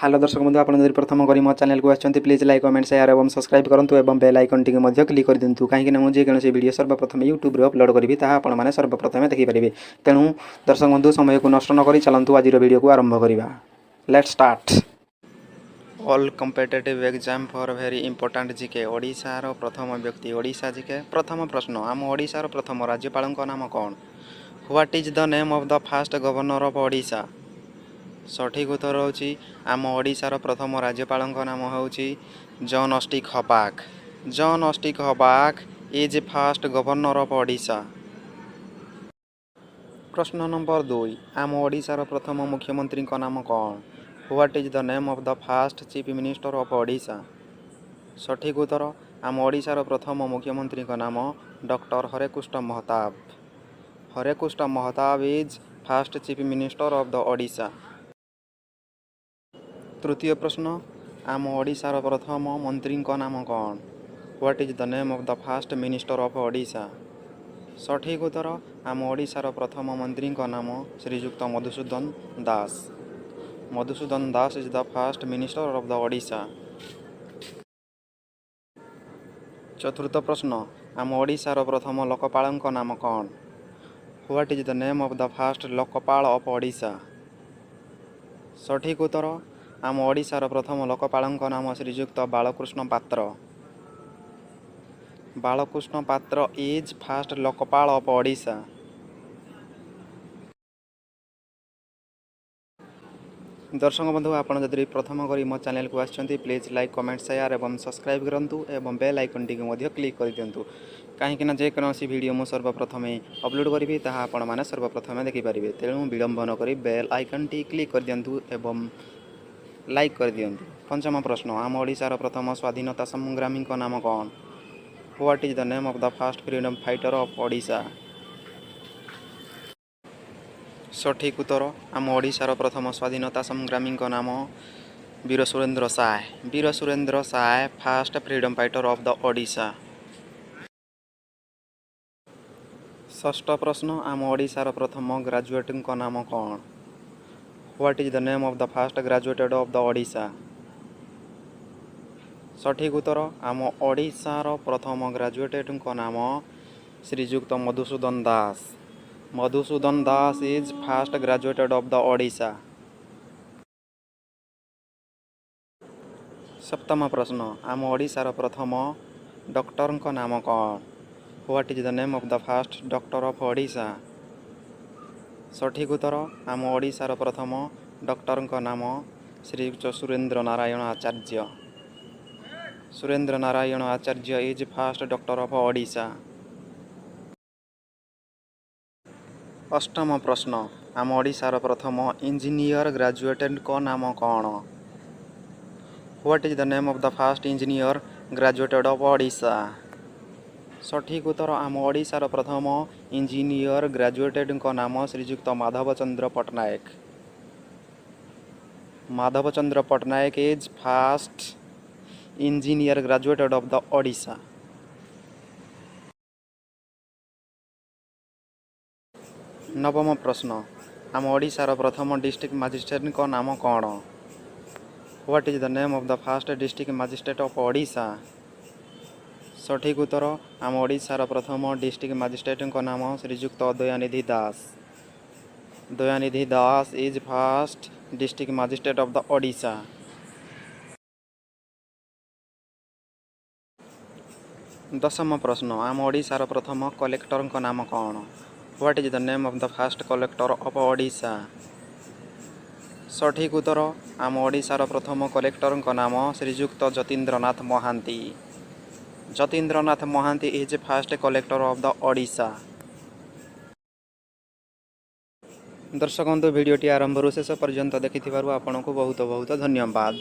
Hello दर्शक बंधु आप प्रथम करी मो चैनल को आछंती प्लीज लाइक कमेंट शेयर एवं सब्सक्राइब करंतु एवं बेल आइकन टी मध्य क्लिक कर दिंतु कहीं मुझे कौन वीडियो सर्वप्रथम यूट्यूब रे अपलोड करी ताहा आपण माने सर्वप्रथम देखि परिबे। तेणु दर्शक बंधु समय को नष्ट न करी चलंतु आज वीडियो को आरंभ करिबा। Let's start. All competitive exam for very important GK Odisha रो प्रथम व्यक्ति ओडिशा जीके। प्रथम प्रश्न आम ओडिशा रो प्रथम राज्यपाल नाम कौन? What is the name of the first governor of Odisha? सठिक उत्तर होची आम ओडिशार प्रथम राज्यपाल नाम होची John Austin Hubback. John Austin Hubback is first governor of Odisha. प्रश्न नंबर 2 आम ओडिशार प्रथम मुख्यमंत्री नाम कौन? What is the name of the first chief minister of Odisha? सठिक उत्तर आम ओडिशार प्रथम मुख्यमंत्री नाम doctor Harekrushna Mahatab. Harekrushna Mahatab is first chief minister of the Odisha. तृतीय प्रश्न आम ओडिशार प्रथम मंत्री नाम कौन? What is the name of the first minister of Odisha? सठिक उत्तर आम ओडिशार प्रथम मंत्री नाम Shriyukta Madhusudan Das. Madhusudan Das is the first minister of the Odisha. चतुर्थ प्रश्न आम ओडिशार प्रथम लोकपाल नाम कौन? What is the name of the first Lokpal of Odisha? सठिक उत्तर आम ओडिशार प्रथम लोकपाल नाम श्रीयुक्त बालकृष्ण पात्र। बालकृष्ण पात्र is first Lokpal of Odisha. दर्शक बंधु आप प्रथम करी मो चैनल को आछंती प्लीज लाइक कमेंट शेयर एवं सब्सक्राइब करंतु एवं बेल आइकन टी मध्य क्लिक कर दिंतु कहीं जेकोसी वीडियो मु सर्वप्रथम अपलोड करी ताहा आपण माने सर्वप्रथम देखि परिबे। तेणु विलंब न करी बेल आइकन टी क्लिक कर दिंतु एवं लाइक कर दिंतु। पंचम प्रश्न आम ओडिशार प्रथम स्वाधीनता संग्रामी नाम कौन? What is the name of the first freedom fighter of Odisha? सठिक उत्तर आम ओडिशार प्रथम स्वाधीनता संग्रामी नाम Veer Surendra Sai. Veer Surendra Sai first freedom fighter of the Odisha. षष्ठ प्रश्न आम ओडिशार प्रथम ग्रेजुएट नाम कौन? What is the name of the first graduated of the Odisha? सठिक उत्तर आम ओडिशार प्रथम ग्रेजुएटेड नाम Shriyukta Madhusudan Das. Madhusudan Das is first graduated of the Odisha. सप्तम प्रश्न आम ओडिशार प्रथम डॉक्टर नाम कौन? What is the name of the first doctor of Odisha? सठिक उत्तर आम ओडिशार प्रथम डॉक्टर नाम Shriyukta Surendra Narayan Acharya. Surendra Narayan Acharya is first doctor of Odisha. अष्टम प्रश्न आम ओडिशार प्रथम इंजीनियर ग्रेजुएटेड नाम कौन? What is the name of the first engineer graduated of Odisha? सठिक उत्तर आम ओडिशार प्रथम इंजीनियर ग्रेजुएटेड नाम Shriyukta Madhab Chandra Patnaik. Madhab Chandra Pattnaik is first engineer graduated of the Odisha. नवम प्रश्न आम ओडिशार प्रथम डिस्ट्रिक्ट मजिस्ट्रेट नाम कौन? What is the name of the first district magistrate of Odisha? सठिक उत्तर आम ओडिशार प्रथम डिस्ट्रिक्ट मजिस्ट्रेट नाम Shriyukta Dayanidhi Das. Dayanidhi Das is first district magistrate of the Odisha. दशम प्रश्न आम ओडिशार प्रथम कलेक्टर नाम कौन? What is the name of the first collector of Odisha? सठिक उत्तर आम ओडिशार प्रथम कलेक्टर नाम Shriyukta Jatindranath Mahanty. Jatindranath Mahanty is first collector of the Odisha. दर्शक बंधु वीडियोटी आरंभ शेष पर्यंत देखि आपको बहुत बहुत धन्यवाद।